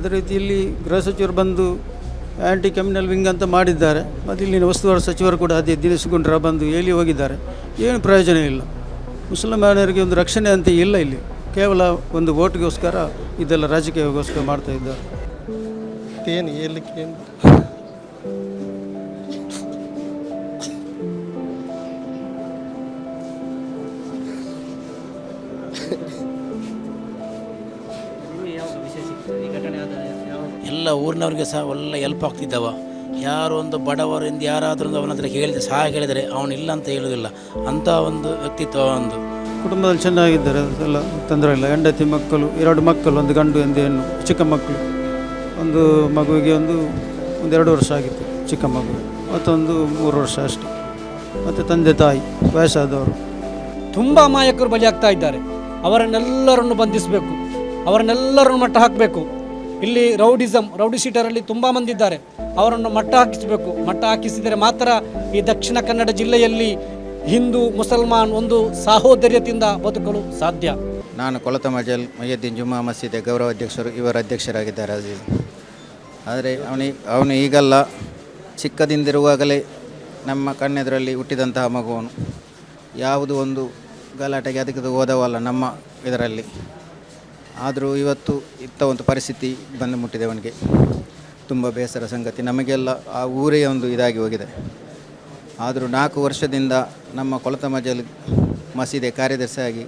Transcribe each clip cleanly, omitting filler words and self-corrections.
ಅದೇ ರೀತಿಯಲ್ಲಿ ಗೃಹ ಸಚಿವರು ಬಂದು ಆ್ಯಂಟಿ ಕ್ರಿಮಿನಲ್ ವಿಂಗ್ ಅಂತ ಮಾಡಿದ್ದಾರೆ. ಮತ್ತು ಇಲ್ಲಿನ ಉಸ್ತುವಾರಿ ಸಚಿವರು ಕೂಡ ಅದೇ ದಿನೇಶ್ ಗುಂಡೂರಾವ್ ಬಂದು ಹೇಳಿ ಹೋಗಿದ್ದಾರೆ. ಏನು ಪ್ರಯೋಜನ ಇಲ್ಲ. ಮುಸಲ್ಮಾನರಿಗೆ ಒಂದು ರಕ್ಷಣೆ ಅಂತ ಇಲ್ಲ ಇಲ್ಲಿ. ಕೇವಲ ಒಂದು ಓಟ್ಗೋಸ್ಕರ ಇದೆಲ್ಲ ರಾಜಕೀಯಗೋಸ್ಕರ ಮಾಡ್ತಾ ಇದ್ದಾರೆ. ಏನು ಹೇಳಲಿಕ್ಕೆ ಎಲ್ಲ ಊರಿನವ್ರಿಗೆ ಸಹ ಒಳ್ಳೆ ಹೆಲ್ಪ್ ಆಗ್ತಿದ್ದವ. ಯಾರು ಒಂದು ಬಡವರಿಂದ ಯಾರಾದರೂ ಅವನ ಹತ್ರ ಹೇಳಿದರೆ ಸಹಾಯ ಕೇಳಿದರೆ ಅವನಿಲ್ಲ ಅಂತ ಹೇಳೋದಿಲ್ಲ. ಅಂಥ ಒಂದು ವ್ಯಕ್ತಿತ್ವ ಒಂದು ಕುಟುಂಬದಲ್ಲಿ ಚೆನ್ನಾಗಿದ್ದಾರೆ, ಎಲ್ಲ ತೊಂದರೆ ಇಲ್ಲ. ಹೆಂಡತಿ ಮಕ್ಕಳು 2 ಮಕ್ಕಳು, ಒಂದು ಗಂಡು ಒಂದು ಹೆಣ್ಣು. ಚಿಕ್ಕ ಮಕ್ಕಳು, ಒಂದು ಮಗುವಿಗೆ ಒಂದು 2 ವರ್ಷ ಆಗಿತ್ತು ಚಿಕ್ಕ ಮಗು, ಮತ್ತೊಂದು 3 ವರ್ಷ ಅಷ್ಟೆ. ಮತ್ತು ತಂದೆ ತಾಯಿ ವಯಸ್ಸಾದವರು. ತುಂಬ ಅಮಾಯಕರು ಬಲಿಯಾಗ್ತಾ ಇದ್ದಾರೆ. ಅವರನ್ನೆಲ್ಲರನ್ನು ಬಂಧಿಸಬೇಕು, ಅವರನ್ನೆಲ್ಲರನ್ನು ಮಟ್ಟ ಹಾಕಬೇಕು. ಇಲ್ಲಿ ರೌಡಿ ಶೀಟರಲ್ಲಿ ತುಂಬ ಮಂದಿ ಇದ್ದಾರೆ, ಅವರನ್ನು ಮಟ್ಟ ಹಾಕಿಸಬೇಕು. ಮಟ್ಟ ಹಾಕಿಸಿದರೆ ಮಾತ್ರ ಈ ದಕ್ಷಿಣ ಕನ್ನಡ ಜಿಲ್ಲೆಯಲ್ಲಿ ಹಿಂದೂ ಮುಸಲ್ಮಾನ್ ಒಂದು ಸಾಹೋದರ್ಯದಿಂದ ಬದುಕಲು ಸಾಧ್ಯ. ನಾನು ಕೊಳತ ಮಜಲ್ ಮೊಯ್ಯುದ್ದೀನ್ ಜುಮ್ಮಾ ಮಸೀದಿ ಗೌರವ ಅಧ್ಯಕ್ಷರು, ಇವರ ಅಧ್ಯಕ್ಷರಾಗಿದ್ದಾರೆ ಅಜೀಜ್. ಆದರೆ ಅವನು ಈಗಲ್ಲ, ಚಿಕ್ಕದಿಂದಿರುವಾಗಲೇ ನಮ್ಮ ಕಣ್ಣೆದುರಲ್ಲಿ ಹುಟ್ಟಿದಂತಹ ಮಗುವನು. ಯಾವುದು ಒಂದು ಗಲಾಟೆಗೆ ಅದಕ್ಕೆ ಹೋದವಲ್ಲ ನಮ್ಮ ಇದರಲ್ಲಿ. ಆದರೂ ಇವತ್ತು ಇಂಥ ಒಂದು ಪರಿಸ್ಥಿತಿ ಬಂದು ಮುಟ್ಟಿದೆ ಅವನಿಗೆ. ತುಂಬ ಬೇಸರ ಸಂಗತಿ. ನಮಗೆಲ್ಲ ಆ ಊರೇ ಒಂದು ಇದಾಗಿ ಹೋಗಿದೆ. ಆದರೂ 4 ವರ್ಷದಿಂದ ನಮ್ಮ ಕೊಳತ ಮಜಲ್ ಮಸೀದಿ ಕಾರ್ಯದರ್ಶಿಯಾಗಿ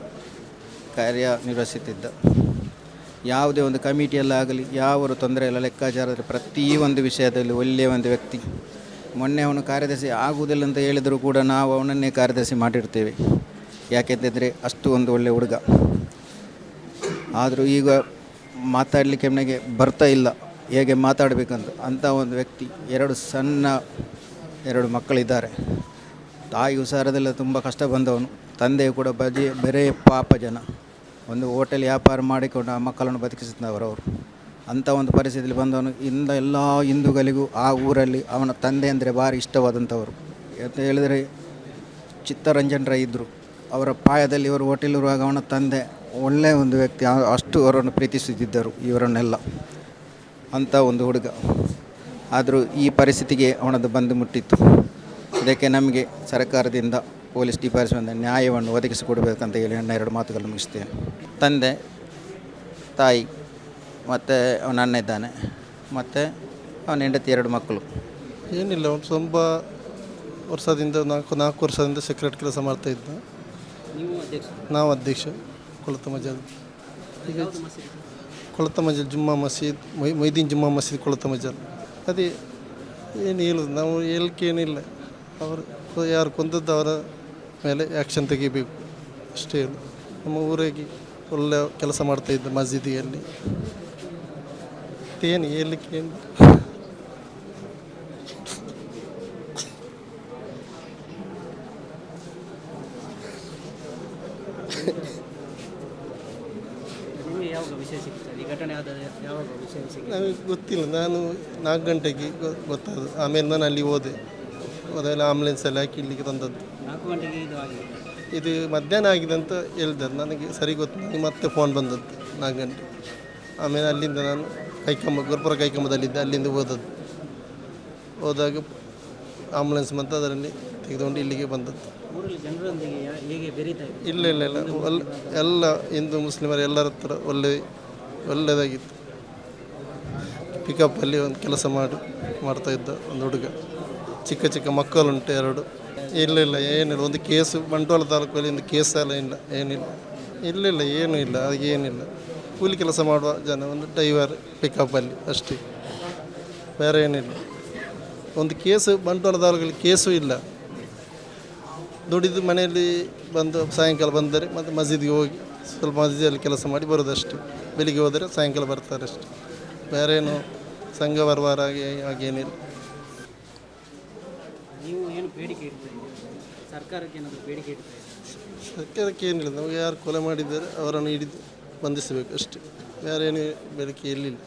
ಕಾರ್ಯನಿರ್ವಹಿಸುತ್ತಿದ್ದ. ಯಾವುದೇ ಒಂದು ಕಮಿಟಿಯಲ್ಲಾಗಲಿ ಯಾವ ತೊಂದರೆ ಇಲ್ಲ, ಲೆಕ್ಕಾಚಾರದ ಪ್ರತಿಯೊಂದು ವಿಷಯದಲ್ಲಿ ಒಳ್ಳೆಯ ಒಂದು ವ್ಯಕ್ತಿ. ಮೊನ್ನೆ ಅವನು ಕಾರ್ಯದರ್ಶಿ ಆಗುವುದಿಲ್ಲ ಅಂತ ಹೇಳಿದರೂ ಕೂಡ ನಾವು ಅವನನ್ನೇ ಕಾರ್ಯದರ್ಶಿ ಮಾಡಿರ್ತೇವೆ. ಯಾಕೆಂತಂದರೆ ಅಷ್ಟು ಒಂದು ಒಳ್ಳೆಯ ಹುಡುಗ. ಆದರೂ ಈಗ ಮಾತಾಡಲಿಕ್ಕೆ ನನಗೆ ಬರ್ತಾ ಇಲ್ಲ ಹೇಗೆ ಮಾತಾಡಬೇಕಂತ. ಅಂಥ ಒಂದು ವ್ಯಕ್ತಿ. 2 ಸಣ್ಣ 2 ಮಕ್ಕಳಿದ್ದಾರೆ. ತಾಯಿ ಹುಷಾರದೆಲ್ಲ ತುಂಬ ಕಷ್ಟ ಬಂದವನು. ತಂದೆಯು ಕೂಡ ಬೇರೆ ಪಾಪ ಜನ. ಒಂದು ಹೋಟೆಲ್ ವ್ಯಾಪಾರ ಮಾಡಿಕೊಂಡು ಆ ಮಕ್ಕಳನ್ನು ಬದುಕಿಸಿದವರವರು. ಅಂಥ ಒಂದು ಪರಿಸ್ಥಿತಿಯಲ್ಲಿ ಬಂದವನು. ಎಲ್ಲ ಹಿಂದೂಗಳಿಗೂ ಆ ಊರಲ್ಲಿ ಅವನ ತಂದೆ ಅಂದರೆ ಭಾರಿ ಇಷ್ಟವಾದಂಥವರು. ಅಂತ ಹೇಳಿದರೆ ಚಿತ್ತರಂಜನ್ ರೈ ಇದ್ದರು. ಅವರ ಪಾಯದಲ್ಲಿ ಇವರು ಹೋಟೆಲಿರುವಾಗ ಅವನ ತಂದೆ ಒಳ್ಳೆಯ ಒಂದು ವ್ಯಕ್ತಿ. ಅಷ್ಟು ಅವರನ್ನು ಪ್ರೀತಿಸುತ್ತಿದ್ದರು ಇವರನ್ನೆಲ್ಲ. ಅಂಥ ಒಂದು ಹುಡುಗ. ಆದರೂ ಈ ಪರಿಸ್ಥಿತಿಗೆ ಅವನದು ಬಂದು ಮುಟ್ಟಿತ್ತು. ಇದಕ್ಕೆ ನಮಗೆ ಸರ್ಕಾರದಿಂದ ಪೊಲೀಸ್ ಡಿಪಾರ್ಟ್ಮೆಂಟ್ ನ್ಯಾಯವನ್ನು ಒದಗಿಸಿಕೊಡಬೇಕಂತ ಹೇಳಿ ನನ್ನ 2 ಮಾತುಗಳನ್ನು ಮುಗಿಸ್ತೇನೆ. ತಂದೆ, ತಾಯಿ ಮತ್ತು ಅವನ ಅಣ್ಣ ಇದ್ದಾನೆ, ಮತ್ತು ಅವನ ಹೆಂಡತಿ 2 ಮಕ್ಕಳು. ಏನಿಲ್ಲ, ಅವನು ತುಂಬ ವರ್ಷದಿಂದ 4 ವರ್ಷದಿಂದ ಸೆಕ್ರೆಟರಿ ಕೆಲಸ ಮಾಡ್ತಾಯಿದ್ದ. ನಾವು ಅಧ್ಯಕ್ಷ ಕೊಳತ ಮಜಲ್. ಈಗ ಕೊಳತ ಮಜಲ್ ಜುಮ್ಮಾ ಮಸೀದ್ ಮೊಯ್ಯುದ್ದೀನ್ ಜುಮ್ಮಾ ಮಸೀದ್ ಕೊಳತ ಮಜಲ್. ಅದೇ ಏನು ಹೇಳೋದು, ನಾವು ಹೇಳಿಕೇನಿಲ್ಲ. ಅವರು ಯಾರು ಕೊಂದದ್ದು ಅವರ ಮೇಲೆ ಆ್ಯಕ್ಷನ್ ತೆಗಿಬೇಕು ಅಷ್ಟೇ. ನಮ್ಮ ಊರಿಗೆ ಒಳ್ಳೆಯ ಕೆಲಸ ಮಾಡ್ತಾಯಿದ್ದ ಮಸೀದಿಯಲ್ಲಿ. ಏನು ಹೇಳಲಿಕ್ಕೇನು. ನನಗೆ ಗೊತ್ತಿಲ್ಲ. ನಾನು 4 ಗಂಟೆಗೆ ಗೊತ್ತಾದ. ಆಮೇಲೆ ನಾನು ಅಲ್ಲಿ ಹೋದೆ. ಅದೆಲ್ಲ ಆಂಬುಲೆನ್ಸಲ್ಲಿ ಹಾಕಿ ಇಲ್ಲಿಗೆ ತಂದದ್ದು. 4 ಗಂಟೆಗೆ ಇದು ಮಧ್ಯಾಹ್ನ ಆಗಿದೆ ಅಂತ ಹೇಳಿದ್ದಾರೆ. ನನಗೆ ಸರಿ ಗೊತ್ತು. ನನಗೆ ಮತ್ತೆ ಫೋನ್ ಬಂದದ್ದು 4 ಗಂಟೆ. ಆಮೇಲೆ ಅಲ್ಲಿಂದ ನಾನು ಗುರುಪುರ ಕೈಕಂಬದಲ್ಲಿದ್ದೆ. ಅಲ್ಲಿಂದ ಹೋದಾಗ ಆಂಬುಲೆನ್ಸ್ ಬಂತು, ಅದರಲ್ಲಿ ತೆಗೆದುಕೊಂಡು ಇಲ್ಲಿಗೆ ಬಂದದ್ದು. ಇಲ್ಲ ಎಲ್ಲ ಹಿಂದೂ ಮುಸ್ಲಿಮರು ಎಲ್ಲರ ಹತ್ರ ಒಳ್ಳೆಯದಾಗಿತ್ತು. ಪಿಕಪ್ಪಲ್ಲಿ ಒಂದು ಕೆಲಸ ಮಾಡ್ತಾಯಿದ್ದ ಒಂದು ಹುಡುಗ. ಚಿಕ್ಕ ಮಕ್ಕಳುಂಟು 2. ಇಲ್ಲ ಏನಿಲ್ಲ. ಒಂದು ಕೇಸು ಬಂಟ್ವಾಳ ತಾಲೂಕಲ್ಲಿ ಒಂದು ಕೇಸ್ ಎಲ್ಲ ಏನಿಲ್ಲ. ಏನೂ ಇಲ್ಲ. ಅದಕ್ಕೇನಿಲ್ಲ. ಕೂಲಿ ಕೆಲಸ ಮಾಡುವ ಜನ, ಒಂದು ಡ್ರೈವರ್ ಪಿಕಪ್ಪಲ್ಲಿ ಅಷ್ಟೇ, ಬೇರೆ ಏನಿಲ್ಲ. ಒಂದು ಕೇಸು ಬಂಟ್ವಾಳ ತಾಲೂಕಲ್ಲಿ ಕೇಸು ಇಲ್ಲ. ದುಡಿದು ಮನೆಯಲ್ಲಿ ಬಂದು ಸಾಯಂಕಾಲ ಬಂದರೆ ಮತ್ತು ಮಸೀದಿಗೆ ಹೋಗಿ ಸ್ವಲ್ಪ ಮಸೀದಿಯಲ್ಲಿ ಕೆಲಸ ಮಾಡಿ ಬರೋದಷ್ಟೇ. ಬೆಳಿಗ್ಗೆ ಹೋದರೆ ಸಾಯಂಕಾಲ ಬರ್ತಾರೆ ಅಷ್ಟೇ. ಬೇರೇನು ಸಂಘ ಬರವಾರ ಹಾಗೇನಿಲ್ಲ. ನೀವು ಏನು ಬೇಡಿಕೆ ಇಡ್ತೀರಿ ಸರ್ಕಾರಕ್ಕೆ? ಏನಾದರೂ ಬೇಡಿಕೆ ಇಡ್ತೀರಿ? ಸರ್ಕಾರಕ್ಕೆ ಏನಿಲ್ಲ. ನಾವು ಯಾರು ಕೊಲೆ ಮಾಡಿದ್ದಾರೆ ಅವರನ್ನು ಹಿಡಿದು ಬಂಧಿಸಬೇಕು ಅಷ್ಟೇ. ಬೇರೆ ಏನು ಬೇಡಿಕೆ ಎಲ್ಲಿಲ್ಲ.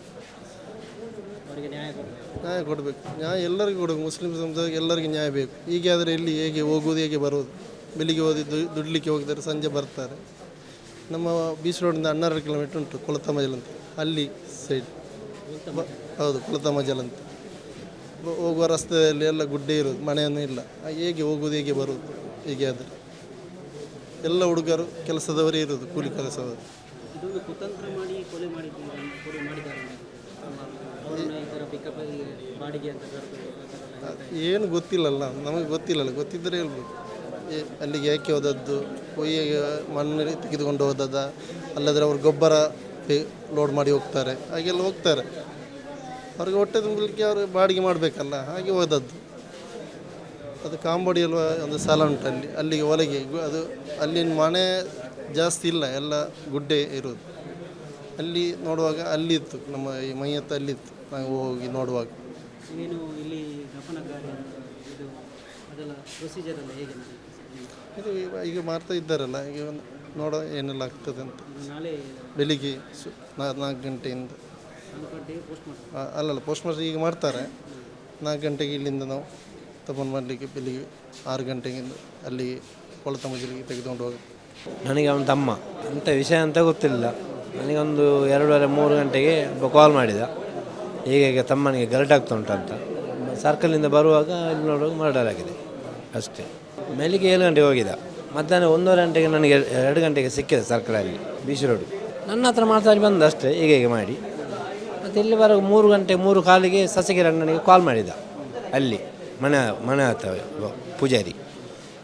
ಅವರಿಗೆ ನ್ಯಾಯ ಕೊಡಬೇಕು. ನ್ಯಾಯ ಎಲ್ಲರಿಗೂ ಕೊಡಬೇಕು. ಮುಸ್ಲಿಂ ಸಮುದಾಯಕ್ಕೆ ಎಲ್ಲರಿಗೂ ನ್ಯಾಯ ಬೇಕು. ಹೀಗೆ ಆದರೆ ಎಲ್ಲಿ ಹೇಗೆ ಹೋಗೋದು, ಹೇಗೆ ಬರೋದು? ಬೆಳಿಗ್ಗೆ ಓದಿ ದುಡ್ಲಿಕ್ಕೆ ಹೋಗಿದ್ದಾರೆ, ಸಂಜೆ ಬರ್ತಾರೆ. ನಮ್ಮ ಬೀಚ್ ರೋಡಿಂದ 12 ಕಿಲೋಮೀಟ್ರ್ ಉಂಟು ಕೊಳತ ಮಜಲ್ ಅಂತ, ಅಲ್ಲಿ ಸೈಡ್ ಹೌದು, ಕುಲತ ಮಜಲ್ ಅಂತ. ಹೋಗುವ ರಸ್ತೆಯಲ್ಲಿ ಎಲ್ಲ ಗುಡ್ಡೆ ಇರೋದು, ಮನೆಯೂ ಇಲ್ಲ. ಹೇಗೆ ಹೋಗೋದು, ಹೇಗೆ ಬರೋದು? ಹೀಗೆ ಆದರೆ ಎಲ್ಲ ಹುಡುಗರು ಕೆಲಸದವರೇ ಇರೋದು, ಕೂಲಿ ಕೆಲಸದವರು. ಇದೊಂದು ಕುತಂತ್ರ ಮಾಡಿ ಕೊಲೆ ಮಾಡಿದ್ದಾರೆ. ಬಾಡಿಗೆ ಅಂತ ಏನು ಗೊತ್ತಿಲ್ಲಲ್ಲ, ನಮಗೆ ಗೊತ್ತಿಲ್ಲಲ್ಲ. ಗೊತ್ತಿದ್ದರೆ ಹೇಳ್ಬೇಕು. ಅಲ್ಲಿಗೆ ಯಾಕೆ ಹೋದದ್ದು, ಕೊಯ್ಯಿಗೆ ಮಣ್ಣು ತೆಗೆದುಕೊಂಡು ಹೋದದ, ಅಲ್ಲದ್ರೆ ಅವ್ರು ಗೊಬ್ಬರ ಲೋಡ್ ಮಾಡಿ ಹೋಗ್ತಾರೆ, ಹಾಗೆಲ್ಲ ಹೋಗ್ತಾರೆ. ಅವ್ರಿಗೆ ಹೊಟ್ಟೆ ತುಂಬಲಿಕ್ಕೆ ಅವರು ಬಾಡಿಗೆ ಮಾಡಬೇಕಲ್ಲ, ಹಾಗೆ ಹೋದದ್ದು. ಅದು ಕಾಂಬೋಡಿಯಲ್ಲಿ ಒಂದು ಸ್ಥಳ ಉಂಟು, ಅಲ್ಲಿಗೆ ಒಳಗೆ ಅದು ಅಲ್ಲಿನ ಮನೆ ಜಾಸ್ತಿ ಇಲ್ಲ, ಎಲ್ಲ ಗುಡ್ಡೆ ಇರೋದು. ಅಲ್ಲಿ ನೋಡುವಾಗ ಅಲ್ಲಿತ್ತು, ನಮ್ಮ ಈ ಮೈಯತ್ತು ಅಲ್ಲಿತ್ತು ನಾವು ಹೋಗಿ ನೋಡುವಾಗ. ಏನು ಇಲ್ಲಿ ದಫನ ಕಾರ್ಯ ಇದು ಅದೆಲ್ಲ ಪ್ರೊಸೀಜರ್ ಎಲ್ಲ ಹೇಗೆ ಇದು ಈಗ ಮಾಡ್ತಾ ಇದ್ದಾರಲ್ಲ, ಈಗ ನೋಡೋ ಏನೆಲ್ಲ ಆಗ್ತದೆ ಅಂತ. ನಾಳೆ ಬೆಳಿಗ್ಗೆ 4 ಗಂಟೆಯಿಂದ ಅಲ್ಲಲ್ಲ, ಪೋಸ್ಟ್ ಮಾಸ್ಟರ್ ಈಗ ಮಾಡ್ತಾರೆ. 4 ಗಂಟೆಗೆ ಇಲ್ಲಿಂದ ನಾವು ತಗೊಂಡು ಮಾಡಲಿಕ್ಕೆ ಬೆಳಿಗ್ಗೆ 6 ಗಂಟೆಗಿಂದ ಅಲ್ಲಿ ಕೊಳತ ಮಜಲಿಗೆ ತೆಗೆದುಕೊಂಡು ಹೋಗೋದು. ನನಗೆ ಅವನ ತಮ್ಮ ಅಂಥ ವಿಷಯ ಅಂತ ಗೊತ್ತಿಲ್ಲ. ನನಗೊಂದು 2:30-3 ಗಂಟೆಗೆ ಒಬ್ಬ ಕಾಲ್ ಮಾಡಿದ, ಹೀಗೆ ತಮ್ಮನಿಗೆ ಗಲಾಟೆ ಉಂಟಂತ. ಸರ್ಕಲಿಂದ ಬರುವಾಗ ಇಲ್ಲಿ ನೋಡುವಾಗ ಮರ್ಡರ್ ಆಗಿದೆ ಅಷ್ಟೇ. ಬೆಳಿಗ್ಗೆ 7 ಗಂಟೆಗೆ ಹೋಗಿದ್ದ, ಮಧ್ಯಾಹ್ನ 1:30 ಗಂಟೆಗೆ ನನಗೆ 2 ಗಂಟೆಗೆ ಸಿಕ್ಕಿದೆ ಸರ್ಕಲಲ್ಲಿ, ಬೀಚ್ ರೋಡು. ನನ್ನ ಹತ್ರ ಮಾತಾಡಿ ಬಂದ ಅಷ್ಟೇ, ಹೀಗೆ ಮಾಡಿ. ಮತ್ತು ಇಲ್ಲಿ ಬರೋ 3 ಗಂಟೆ 3:15ಗೆ ಸಸಿಗೆರೆ ಅಣ್ಣನಿಗೆ ಕಾಲ್ ಮಾಡಿದ, ಅಲ್ಲಿ ಮನೆ ಹತ್ರ ಪೂಜಾರಿ.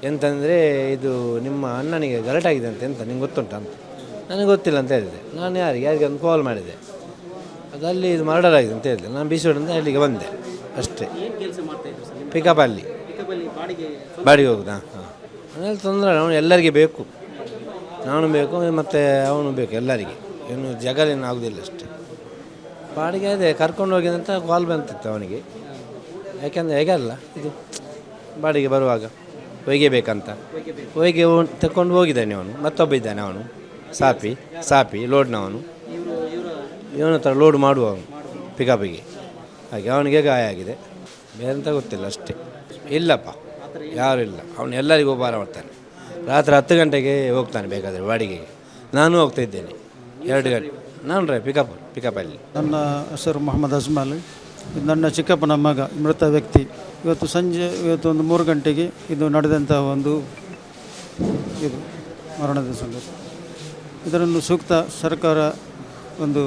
ಎಂತಂದರೆ ಇದು ನಿಮ್ಮ ಅಣ್ಣನಿಗೆ ಗಲಾಟೆ ಆಗಿದೆ ಅಂತ, ಎಂತ ನಿಂಗೆ ಗೊತ್ತುಂಟ ಅಂತ. ನನಗೆ ಗೊತ್ತಿಲ್ಲ ಅಂತ ಹೇಳಿದೆ. ನಾನು ಯಾರಿಗೆ ಒಂದು ಕಾಲ್ ಮಾಡಿದೆ, ಅದಲ್ಲಿ ಇದು ಮರ್ಡರ್ ಆಗಿದೆ ಅಂತ ಹೇಳಿದೆ. ನಾನು ಬೀಚ್ ರೋಡಿಂದ ಅಲ್ಲಿಗೆ ಬಂದೆ ಅಷ್ಟೇ. ಏನು ಕೆಲಸ ಮಾಡ್ತಾಯಿದ್ರು ಸರ್? ಪಿಕಪ್ ಅಲ್ಲಿ ಬಾಡಿಗೆ ಹೋಗುದಾ? ಹಾಂ, ಮನೇಲಿ ತೊಂದರೆ. ಅವನು ಎಲ್ಲರಿಗೆ ಬೇಕು, ನಾನು ಬೇಕು ಮತ್ತು ಅವನು ಬೇಕು, ಎಲ್ಲರಿಗೆ. ಏನು ಜಗಲೇನು ಆಗೋದಿಲ್ಲ ಅಷ್ಟೇ. ಬಾಡಿಗೆ ಅದೇ ಕರ್ಕೊಂಡು ಹೋಗಿದಂತ ಕಾಲ್ ಬಂತಿತ್ತು ಅವನಿಗೆ. ಯಾಕೆಂದರೆ ಹೇಗೆ ಅಲ್ಲ, ಇದು ಬಾಡಿಗೆ ಬರುವಾಗ ಹೊಯ್ಗೆ ಬೇಕಂತ ಹೊಯ್ಗೆ ತಗೊಂಡು ಹೋಗಿದ್ದಾನೆ ಅವನು. ಮತ್ತೊಬ್ಬ ಇದ್ದಾನೆ ಅವನು, ಸಾಪಿ ಲೋಡ್ನವನು. ಇವನ ಹತ್ರ ಲೋಡ್ ಮಾಡುವವನು ಪಿಕಪಿಗೆ. ಹಾಗೆ ಅವನಿಗೆ ಗಾಯ ಆಗಿದೆ, ಬೇರೆಂತ ಗೊತ್ತಿಲ್ಲ ಅಷ್ಟೇ. ಇಲ್ಲಪ್ಪ, ಯಾರೂ ಇಲ್ಲ. ಅವನು ಎಲ್ಲರಿಗೂ ಉಪಹಾರ ಮಾಡ್ತಾನೆ. ರಾತ್ರಿ 10 ಗಂಟೆಗೆ ಹೋಗ್ತಾನೆ ಬೇಕಾದರೆ ಬಾಡಿಗೆಗೆ. ನಾನು ಹೋಗ್ತಾ ಇದ್ದೇನೆ 2 ಗಂಟೆ. ನಾನು ಪಿಕಪ್ಪಲ್ಲಿ. ನನ್ನ ಹೆಸರು ಮೊಹಮ್ಮದ್ ಅಜ್ಮಾಲ್. ಇದು ನನ್ನ ಚಿಕ್ಕಪ್ಪನ ಮಗ, ಮೃತ ವ್ಯಕ್ತಿ. ಇವತ್ತು ಒಂದು 3 ಗಂಟೆಗೆ ಇದು ನಡೆದಂಥ ಒಂದು ಇದು ಮರಣದ ಸಂಗತಿ. ಇದರನ್ನು ಸೂಕ್ತ ಸರ್ಕಾರ ಒಂದು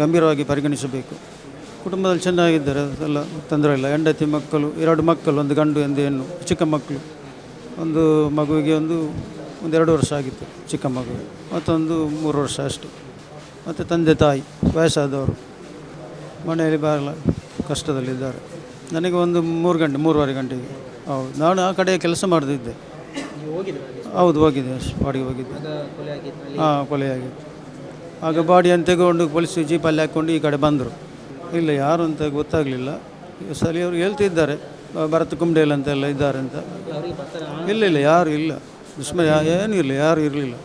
ಗಂಭೀರವಾಗಿ ಪರಿಗಣಿಸಬೇಕು. ಕುಟುಂಬದಲ್ಲಿ ಚೆನ್ನಾಗಿದ್ದಾರೆ, ಅದೆಲ್ಲ ತೊಂದರೆ ಇಲ್ಲ. ಹೆಂಡತಿ ಮಕ್ಕಳು, 2 ಮಕ್ಕಳು, ಒಂದು ಗಂಡು ಒಂದು ಹೆಣ್ಣು. ಚಿಕ್ಕ ಮಕ್ಕಳು, ಒಂದು ಮಗುವಿಗೆ ಒಂದು 2 ವರ್ಷ ಆಗಿತ್ತು ಚಿಕ್ಕ ಮಗು, ಮತ್ತೊಂದು 3 ವರ್ಷ ಅಷ್ಟೆ. ಮತ್ತು ತಂದೆ ತಾಯಿ ವಯಸ್ಸಾದವರು ಮನೆಯಲ್ಲಿ ಬಹಳ ಕಷ್ಟದಲ್ಲಿದ್ದಾರೆ. ನನಗೆ ಒಂದು 3:30 ಗಂಟೆಗೆ. ಹೌದು, ನಾನು ಆ ಕಡೆ ಕೆಲಸ ಮಾಡ್ತಿದ್ದೆ. ಹೌದು, ಹೋಗಿದೆ, ಬಾಡಿಗೆ ಹೋಗಿದ್ದೆ. ಹಾಂ, ಕೊಲೆಯಾಗಿತ್ತು. ಆಗ ಬಾಡಿಯನ್ನು ತೆಗೆದುಕೊಂಡು ಪೊಲೀಸ್ ಜೀಪಲ್ಲಿ ಹಾಕ್ಕೊಂಡು ಈ ಕಡೆ ಬಂದರು. ಇಲ್ಲ, ಯಾರು ಅಂತ ಗೊತ್ತಾಗಲಿಲ್ಲ. ಸ್ಥಳೀಯರು ಹೇಳ್ತಿದ್ದಾರೆ ಭರತ್ ಕುಂಬ್ಡೇಲ್ ಅಂತೆಲ್ಲ ಇದ್ದಾರೆ ಅಂತ. ಇಲ್ಲ, ಯಾರು ಇಲ್ಲ, ದುಶ್ಮನ ಏನೂ ಇಲ್ಲ, ಯಾರೂ ಇರಲಿಲ್ಲ.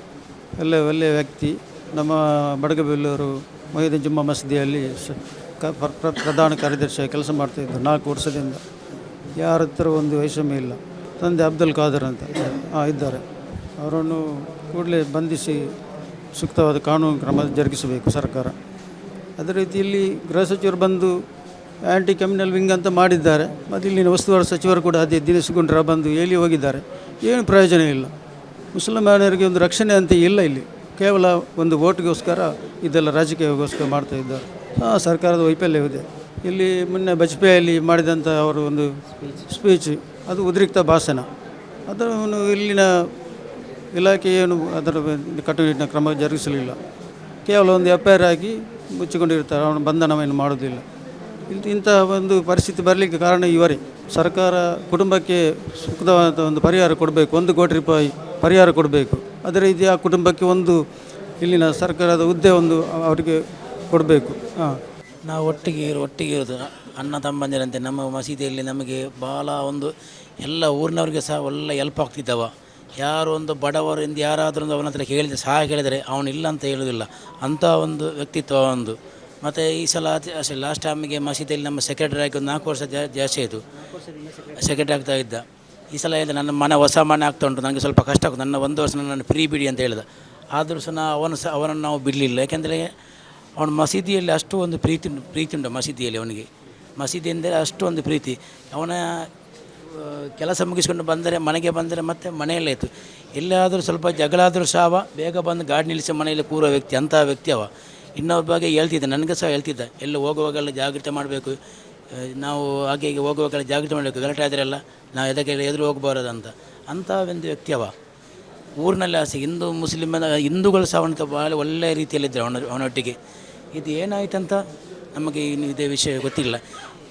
ಒಳ್ಳೆಯ ವ್ಯಕ್ತಿ. ನಮ್ಮ ಬಡಗಬೆಲ್ಲೂರು ಮೊಹಿದ್ದೀನ್ ಜುಮ್ಮಾ ಮಸೀದಿಯಲ್ಲಿ ಪ್ರಧಾನ ಕಾರ್ಯದರ್ಶಿಯಾಗಿ ಕೆಲಸ ಮಾಡ್ತಾಯಿದ್ದರು 4 ವರ್ಷದಿಂದ. ಯಾರ ಹತ್ರ ಒಂದು ವೈಷಮ್ಯ ಇಲ್ಲ. ತಂದೆ ಅಬ್ದುಲ್ ಖಾದರ್ ಅಂತ ಇದ್ದಾರೆ. ಅವರನ್ನು ಕೂಡಲೇ ಬಂಧಿಸಿ ಸೂಕ್ತವಾದ ಕಾನೂನು ಕ್ರಮ ಜರುಗಿಸಬೇಕು ಸರ್ಕಾರ. ಅದೇ ರೀತಿ ಇಲ್ಲಿ ಗೃಹ ಸಚಿವರು ಬಂದು ಆ್ಯಂಟಿ ಕ್ರಿಮಿನಲ್ ವಿಂಗ್ ಅಂತ ಮಾಡಿದ್ದಾರೆ. ಮತ್ತು ಇಲ್ಲಿನ ಉಸ್ತುವಾರಿ ಸಚಿವರು ಕೂಡ ಅದೇ ದಿನೇಶ್ ಗುಂಡೂರಾವ್ ಬಂದು ಹೇಳಿ ಹೋಗಿದ್ದಾರೆ. ಏನು ಪ್ರಯೋಜನ ಇಲ್ಲ. ಮುಸಲ್ಮಾನರಿಗೆ ಒಂದು ರಕ್ಷಣೆ ಅಂತ ಇಲ್ಲ ಇಲ್ಲಿ. ಕೇವಲ ಒಂದು ವೋಟ್ಗೋಸ್ಕರ ಇದೆಲ್ಲ ರಾಜಕೀಯಗೋಸ್ಕರ ಮಾಡ್ತಾ ಇದ್ದಾರೆ. ಸರ್ಕಾರದ ವೈಫಲ್ಯವಿದೆ. ಇಲ್ಲಿ ಮೊನ್ನೆ ಬಜ್ಪೆಯಲ್ಲಿ ಮಾಡಿದಂಥ ಅವರು ಒಂದು ಸ್ಪೀಚ್, ಅದು ಉದ್ರಿಕ್ತ ಭಾಷಣ. ಅದನ್ನು ಇಲ್ಲಿನ ಇಲಾಖೆ ಏನು ಅದರ ಕಟ್ಟುನಿಟ್ಟಿನ ಕ್ರಮ ಜರುಗಿಸಲಿಲ್ಲ. ಕೇವಲ ಒಂದು FIR ಆಗಿ ಮುಚ್ಚಿಕೊಂಡಿರ್ತಾರೆ, ಅವನು ಬಂಧನವನ್ನು ಮಾಡೋದಿಲ್ಲ. ಇಂಥ ಒಂದು ಪರಿಸ್ಥಿತಿ ಬರಲಿಕ್ಕೆ ಕಾರಣ ಇವರೇ. ಸರ್ಕಾರ ಕುಟುಂಬಕ್ಕೆ ಸೂಕ್ತವಾದ ಒಂದು ಪರಿಹಾರ ಕೊಡಬೇಕು, 1 ಕೋಟಿ ರೂಪಾಯಿ ಪರಿಹಾರ ಕೊಡಬೇಕು. ಅದೇ ರೀತಿ ಆ ಕುಟುಂಬಕ್ಕೆ ಒಂದು ಇಲ್ಲಿನ ಸರ್ಕಾರದ ಹುದ್ದೆ ಒಂದು ಅವರಿಗೆ ಕೊಡಬೇಕು. ನಾವು ಒಟ್ಟಿಗೆ ಇರೋದು ಅಣ್ಣ ತಮ್ಮಂದಿರಂತೆ. ನಮ್ಮ ಮಸೀದಿಯಲ್ಲಿ ನಮಗೆ ಭಾಳ ಒಂದು ಎಲ್ಲ ಊರಿನವ್ರಿಗೆ ಸಹ ಒಳ್ಳೆ ಹೆಲ್ಪ್ ಆಗ್ತಿದ್ದವ. ಯಾರು ಒಂದು ಬಡವರಿಂದ ಯಾರಾದರೂ ಅವನ ಹತ್ರ ಸಹಾಯ ಕೇಳಿದರೆ ಅವನಿಲ್ಲ ಅಂತ ಹೇಳೋದಿಲ್ಲ. ಅಂಥ ಒಂದು ವ್ಯಕ್ತಿತ್ವ ಒಂದು. ಮತ್ತು ಈ ಸಲ ಅಷ್ಟೇ, ಲಾಸ್ಟ್ ಟೈಮಿಗೆ ಮಸೀದಿಯಲ್ಲಿ ನಮ್ಮ ಸೆಕ್ರೆಟರಿ ಆಗಿ ಒಂದು 4 ವರ್ಷ ಜಾಸ್ತಿ ಆಯಿತು, ಸೆಕ್ರೆಟರಿ ಆಗ್ತಾ ಇದ್ದ. ಈ ಸಲ ಹೇಳಿದೆ, ನನ್ನ ಹೊಸ ಮನೆ ಆಗ್ತಾ ಉಂಟು, ನನಗೆ ಸ್ವಲ್ಪ ಕಷ್ಟ ಆಗುತ್ತೆ, ನನ್ನ 1 ವರ್ಷ ನನ್ನ ಫ್ರೀ ಬಿಡಿ ಅಂತ ಹೇಳಿದ. ಆದರೂ ಸಹ ಅವನನ್ನು ನಾವು ಬಿಡಲಿಲ್ಲ. ಯಾಕೆಂದರೆ ಅವನ ಮಸೀದಿಯಲ್ಲಿ ಅಷ್ಟು ಒಂದು ಪ್ರೀತಿ ಉಂಟು ಮಸೀದಿಯಲ್ಲಿ ಅವನಿಗೆ. ಮಸೀದಿ ಎಂದರೆ ಅಷ್ಟು ಒಂದು ಪ್ರೀತಿ. ಅವನ ಕೆಲಸ ಮುಗಿಸ್ಕೊಂಡು ಬಂದರೆ ಮನೆಗೆ ಬಂದರೆ ಮತ್ತೆ ಮನೆಯಲ್ಲೇ ಇತ್ತು. ಎಲ್ಲಾದರೂ ಸ್ವಲ್ಪ ಜಗಳ ಆದರೂ ಸಾವ ಬೇಗ ಬಂದು ಗಾಡಿ ನಿಲ್ಲಿಸಿ ಮನೆಯಲ್ಲಿ ಕೂರೋ ವ್ಯಕ್ತಿ, ಅಂತಹ ವ್ಯಕ್ತಿ ಅವ. ಇನ್ನೊಬ್ಬ ಬಗ್ಗೆ ಹೇಳ್ತಿದ್ದ, ನನಗೆ ಸಹ ಹೇಳ್ತಿದ್ದ, ಎಲ್ಲ ಹೋಗುವಾಗೆಲ್ಲ ಜಾಗ್ರತೆ ಮಾಡಬೇಕು, ನಾವು ಹಾಗೆ ಹೀಗೆ ಹೋಗುವಾಗೆಲ್ಲ ಜಾಗ್ರತೆ ಮಾಡಬೇಕು, ಗಲಾಟೆ ಆದರೆಲ್ಲ ನಾವು ಎದಕ್ಕೆಲ್ಲ ಎದುರು ಹೋಗಬಾರದು ಅಂತ. ಅಂಥ ಒಂದು ವ್ಯಕ್ತಿ ಅವ. ಊರಿನಲ್ಲಿ ಆಸೆ ಹಿಂದೂ ಮುಸ್ಲಿಮ್ ಹಿಂದೂಗಳು ಸಹ ಅವನ ಭಾಳ ಒಳ್ಳೆಯ ರೀತಿಯಲ್ಲಿದ್ದರು ಅವನೊಟ್ಟಿಗೆ. ಇದು ಏನಾಯ್ತಂತ ನಮಗೆ ಇದೇ ವಿಷಯ ಗೊತ್ತಿಲ್ಲ.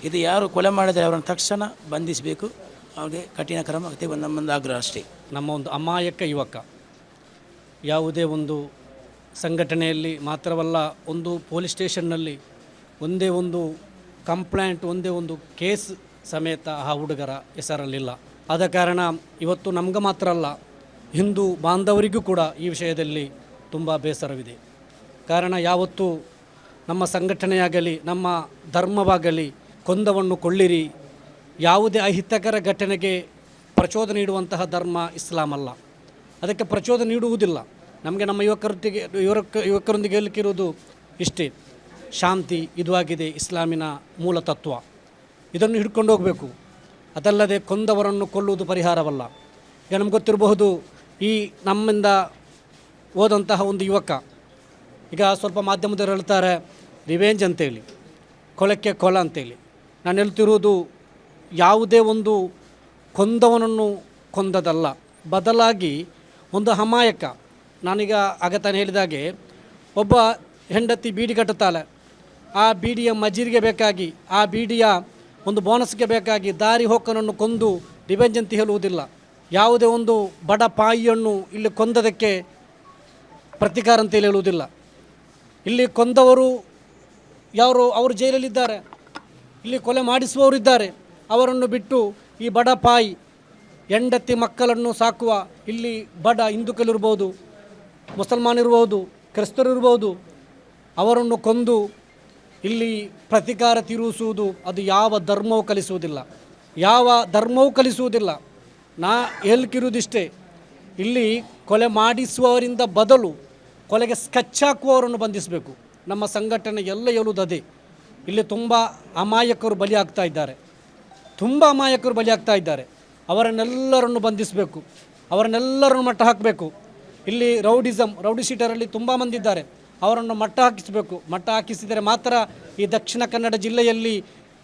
ಇದು ಯಾರು ಕೊಲೆ ಮಾಡಿದರೆ ಅವರನ್ನು ತಕ್ಷಣ ಬಂಧಿಸಬೇಕು, ಅವ್ರಿಗೆ ಕಠಿಣ ಕ್ರಮ ನಮ್ಮೊಂದು ಆಗ್ರಹ ಅಷ್ಟೇ. ನಮ್ಮ ಒಂದು ಅಮಾಯಕ ಯುವಕ ಯಾವುದೇ ಒಂದು ಸಂಘಟನೆಯಲ್ಲಿ ಮಾತ್ರವಲ್ಲ, ಒಂದು ಪೊಲೀಸ್ ಸ್ಟೇಷನ್ನಲ್ಲಿ ಒಂದೇ ಒಂದು ಕಂಪ್ಲೇಂಟ್, ಒಂದೇ ಒಂದು ಕೇಸ್ ಸಮೇತ ಆ ಹುಡುಗರ ಹೆಸರಲ್ಲಿಲ್ಲ. ಆದ ಕಾರಣ ಇವತ್ತು ನಮ್ಗೆ ಮಾತ್ರ ಅಲ್ಲ, ಹಿಂದೂ ಬಾಂಧವರಿಗೂ ಕೂಡ ಈ ವಿಷಯದಲ್ಲಿ ತುಂಬ ಬೇಸರವಿದೆ. ಕಾರಣ ಯಾವತ್ತೂ ನಮ್ಮ ಸಂಘಟನೆಯಾಗಲಿ ನಮ್ಮ ಧರ್ಮವಾಗಲಿ ಕೊಂದವನ್ನು ಕೊಳ್ಳಿರಿ, ಯಾವುದೇ ಅಹಿತಕರ ಘಟನೆಗೆ ಪ್ರಚೋದನೆ ನೀಡುವಂತಹ ಧರ್ಮ ಇಸ್ಲಾಂ ಅಲ್ಲ. ಅದಕ್ಕೆ ಪ್ರಚೋದನೆ ನೀಡುವುದಿಲ್ಲ. ನಮಗೆ ನಮ್ಮ ಯುವಕರೊಂದಿಗೆ ಹೇಳಲಿಕ್ಕಿರುವುದು ಇಷ್ಟೇ, ಶಾಂತಿ ಇದು ಆಗಿದೆ ಇಸ್ಲಾಮಿನ ಮೂಲ ತತ್ವ. ಇದನ್ನು ಹಿಡ್ಕೊಂಡು ಹೋಗಬೇಕು. ಅದಲ್ಲದೆ ಕೊಂದವರನ್ನು ಕೊಲ್ಲುವುದು ಪರಿಹಾರವಲ್ಲ. ಈಗ ನಮ್ಗೆ ಗೊತ್ತಿರಬಹುದು, ಈ ನಮ್ಮಿಂದ ಹೋದಂತಹ ಒಂದು ಯುವಕ ಈಗ ಸ್ವಲ್ಪ ಮಾಧ್ಯಮದವರು ಹೇಳ್ತಾರೆ ರಿವೆಂಜ್ ಅಂತೇಳಿ, ಕೊಲಕ್ಕೆ ಕೊಲ ಅಂತೇಳಿ. ನಾನು ಹೇಳ್ತಿರುವುದು ಯಾವುದೇ ಒಂದು ಕೊಂದವನನ್ನು ಕೊಂದದಲ್ಲ, ಬದಲಾಗಿ ಒಂದು ಅಮಾಯಕ. ನಾನೀಗ ಆಗ ತಾನು ಹೇಳಿದಾಗೆ ಒಬ್ಬ ಹೆಂಡತಿ ಬೀಡಿ ಕಟ್ಟುತ್ತಾಳೆ, ಆ ಬೀಡಿಯ ಮಜೀರಿಗೆ ಬೇಕಾಗಿ, ಆ ಬೀಡಿಯ ಒಂದು ಬೋನಸ್ಗೆ ಬೇಕಾಗಿ ದಾರಿ ಹೋಕನನ್ನು ಕೊಂದು ರಿವೆಂಜ್ ಅಂತ ಹೇಳುವುದಿಲ್ಲ. ಯಾವುದೇ ಒಂದು ಬಡ ಪಾಯಿಯನ್ನು ಇಲ್ಲಿ ಕೊಂದದಕ್ಕೆ ಪ್ರತಿಕಾರ ಅಂತೇಳಿ ಹೇಳುವುದಿಲ್ಲ. ಇಲ್ಲಿ ಕೊಂದವರು ಯಾರು, ಅವರು ಜೈಲಲ್ಲಿದ್ದಾರೆ. ಇಲ್ಲಿ ಕೊಲೆ ಮಾಡಿಸುವವರಿದ್ದಾರೆ. ಅವರನ್ನು ಬಿಟ್ಟು ಈ ಬಡ ಪಾಯಿ ಹೆಂಡತಿ ಮಕ್ಕಳನ್ನು ಸಾಕುವ ಇಲ್ಲಿ ಬಡ ಹಿಂದೂಕಲಿರ್ಬೋದು, ಮುಸಲ್ಮಾನಿರ್ಬೋದು, ಕ್ರಿಸ್ತರಿರ್ಬೋದು, ಅವರನ್ನು ಕೊಂದು ಇಲ್ಲಿ ಪ್ರತಿಕಾರ ತೀರಿಸುವುದು ಅದು ಯಾವ ಧರ್ಮವೂ ಕಲಿಸುವುದಿಲ್ಲ, ಯಾವ ಧರ್ಮವೂ ಕಲಿಸುವುದಿಲ್ಲ. ನಾ ಹೇಳ್ಕಿರುವುದಿಷ್ಟೇ, ಇಲ್ಲಿ ಕೊಲೆ ಮಾಡಿಸುವವರಿಂದ ಬದಲು ಕೊಲೆಗೆ ಸ್ಕೆಚ್ ಹಾಕುವವರನ್ನು ಬಂಧಿಸಬೇಕು. ನಮ್ಮ ಸಂಘಟನೆ ಎಲ್ಲ ಹೇಳುವುದದೇ. ಇಲ್ಲಿ ತುಂಬ ಅಮಾಯಕರು ಬಲಿಯಾಗ್ತಾ ಇದ್ದಾರೆ, ತುಂಬ ಅಮಾಯಕರು ಬಲಿಯಾಗ್ತಾ ಇದ್ದಾರೆ. ಅವರನ್ನೆಲ್ಲರನ್ನು ಬಂಧಿಸಬೇಕು, ಅವರನ್ನೆಲ್ಲರನ್ನು ಮಟ್ಟ ಹಾಕಬೇಕು. ಇಲ್ಲಿ ರೌಡಿ ಶೀಟರಲ್ಲಿ ತುಂಬ ಮಂದಿ ಇದ್ದಾರೆ, ಅವರನ್ನು ಮಟ್ಟ ಹಾಕಿಸಬೇಕು. ಮಟ್ಟ ಹಾಕಿಸಿದರೆ ಮಾತ್ರ ಈ ದಕ್ಷಿಣ ಕನ್ನಡ ಜಿಲ್ಲೆಯಲ್ಲಿ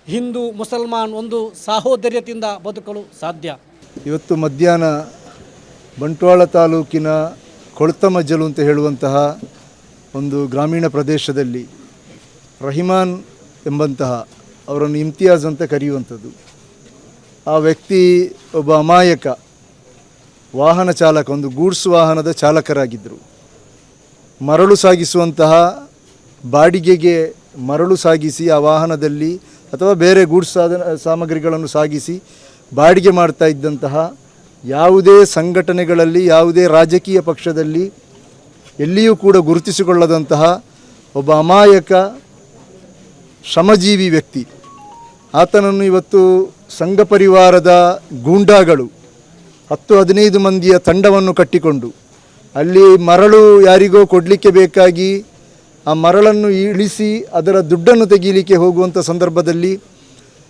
ಹಿಂದೂ ಮುಸಲ್ಮಾನ್ ಒಂದು ಸಾಹೋದರ್ಯತೆಯಿಂದ ಬದುಕಲು ಸಾಧ್ಯ. ಇವತ್ತು ಮಧ್ಯಾಹ್ನ ಬಂಟ್ವಾಳ ತಾಲೂಕಿನ ಕೊಳ್ತಮಜ್ಜಲು ಅಂತ ಹೇಳುವಂತಹ ಒಂದು ಗ್ರಾಮೀಣ ಪ್ರದೇಶದಲ್ಲಿ ರಹಿಮಾನ್ ಎಂಬಂತಹ ಅವರನ್ನು ಇಮ್ತಿಯಾಜ್ ಅಂತ ಕರೆಯುವಂಥದ್ದು, ಆ ವ್ಯಕ್ತಿ ಒಬ್ಬ ಅಮಾಯಕ ವಾಹನ ಚಾಲಕ, ಒಂದು ಗೂಡ್ಸ್ ವಾಹನದ ಚಾಲಕರಾಗಿದ್ದರು. ಮರಳು ಸಾಗಿಸುವಂತಹ ಬಾಡಿಗೆಗೆ ಮರಳು ಸಾಗಿಸಿ ಆ ವಾಹನದಲ್ಲಿ ಅಥವಾ ಬೇರೆ ಗೂಡ್ಸ್ ಸಾಮಗ್ರಿಗಳನ್ನು ಸಾಗಿಸಿ ಬಾಡಿಗೆ ಮಾಡ್ತಾ ಇದ್ದಂತಹ, ಯಾವುದೇ ಸಂಘಟನೆಗಳಲ್ಲಿ ಯಾವುದೇ ರಾಜಕೀಯ ಪಕ್ಷದಲ್ಲಿ ಎಲ್ಲಿಯೂ ಕೂಡ ಗುರುತಿಸಿಕೊಳ್ಳದಂತಹ ಒಬ್ಬ ಅಮಾಯಕ ಶ್ರಮಜೀವಿ ವ್ಯಕ್ತಿ. ಆತನನ್ನು ಇವತ್ತು ಸಂಘ ಪರಿವಾರದ ಗೂಂಡಾಗಳು 10-15 ಮಂದಿಯ ತಂಡವನ್ನು ಕಟ್ಟಿಕೊಂಡು ಅಲ್ಲಿ ಮರಳು ಯಾರಿಗೋ ಕೊಡಲಿಕ್ಕೆ ಬೇಕಾಗಿ ಆ ಮರಳನ್ನು ಇಳಿಸಿ ಅದರ ದುಡ್ಡನ್ನು ತೆಗೀಲಿಕ್ಕೆ ಹೋಗುವಂಥ ಸಂದರ್ಭದಲ್ಲಿ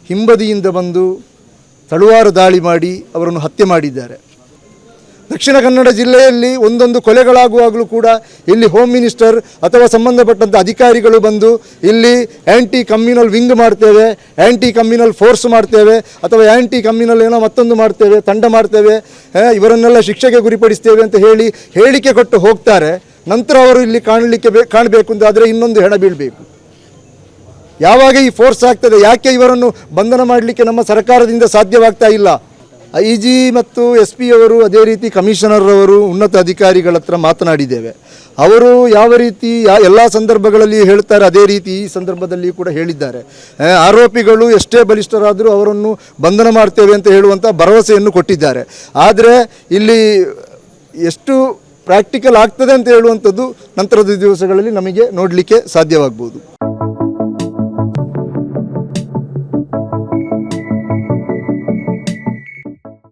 ಹಿಂಬದಿಯಿಂದ ಬಂದು ತಳುವಾರು ದಾಳಿ ಮಾಡಿ ಅವರನ್ನು ಹತ್ಯೆ ಮಾಡಿದ್ದಾರೆ. ದಕ್ಷಿಣ ಕನ್ನಡ ಜಿಲ್ಲೆಯಲ್ಲಿ ಒಂದೊಂದು ಕೊಲೆಗಳಾಗುವಾಗಲೂ ಕೂಡ ಇಲ್ಲಿ ಹೋಮ್ ಮಿನಿಸ್ಟರ್ ಅಥವಾ ಸಂಬಂಧಪಟ್ಟಂಥ ಅಧಿಕಾರಿಗಳು ಬಂದು ಇಲ್ಲಿ ಆ್ಯಂಟಿ ಕಮ್ಯುನಲ್ ವಿಂಗ್ ಮಾಡ್ತೇವೆ, ಆ್ಯಂಟಿ ಕಮ್ಯುನಲ್ ಫೋರ್ಸ್ ಮಾಡ್ತೇವೆ, ಅಥವಾ ಆ್ಯಂಟಿ ಕಮ್ಯುನಲ್ ಏನೋ ಮತ್ತೊಂದು ಮಾಡ್ತೇವೆ, ತಂಡ ಮಾಡ್ತೇವೆ, ಇವರನ್ನೆಲ್ಲ ಶಿಕ್ಷೆಗೆ ಗುರಿಪಡಿಸ್ತೇವೆ ಅಂತ ಹೇಳಿಕೆ ಕೊಟ್ಟು ಹೋಗ್ತಾರೆ. ನಂತರ ಅವರು ಇಲ್ಲಿ ಕಾಣಬೇಕು ಅಂತಾದರೆ ಇನ್ನೊಂದು ಹೆಣ ಬೀಳಬೇಕು. ಯಾವಾಗ ಈ ಫೋರ್ಸ್ ಆಗ್ತದೆ? ಯಾಕೆ ಇವರನ್ನು ಬಂಧನ ಮಾಡಲಿಕ್ಕೆ ನಮ್ಮ ಸರ್ಕಾರದಿಂದ ಸಾಧ್ಯವಾಗ್ತಾ ಇಲ್ಲ? IG ಮತ್ತು SP ಅವರು, ಅದೇ ರೀತಿ ಕಮಿಷನರ್ ಅವರು, ಉನ್ನತ ಅಧಿಕಾರಿಗಳ ಹತ್ರ ಮಾತನಾಡಿದ್ದೇವೆ. ಅವರು ಯಾವ ರೀತಿ ಎಲ್ಲ ಸಂದರ್ಭಗಳಲ್ಲಿ ಹೇಳ್ತಾರೆ ಅದೇ ರೀತಿ ಈ ಸಂದರ್ಭದಲ್ಲಿ ಕೂಡ ಹೇಳಿದ್ದಾರೆ. ಆರೋಪಿಗಳು ಎಷ್ಟೇ ಬಲಿಷ್ಠರಾದರೂ ಅವರನ್ನು ಬಂಧನ ಮಾಡ್ತೇವೆ ಅಂತ ಹೇಳುವಂಥ ಭರವಸೆಯನ್ನು ಕೊಟ್ಟಿದ್ದಾರೆ. ಆದರೆ ಇಲ್ಲಿ ಎಷ್ಟು ಪ್ರಾಕ್ಟಿಕಲ್ ಆಗ್ತದೆ ಅಂತ ಹೇಳುವಂಥದ್ದು ನಂತರದ ದಿವಸಗಳಲ್ಲಿ ನಮಗೆ ನೋಡಲಿಕ್ಕೆ ಸಾಧ್ಯವಾಗ್ಬೋದು.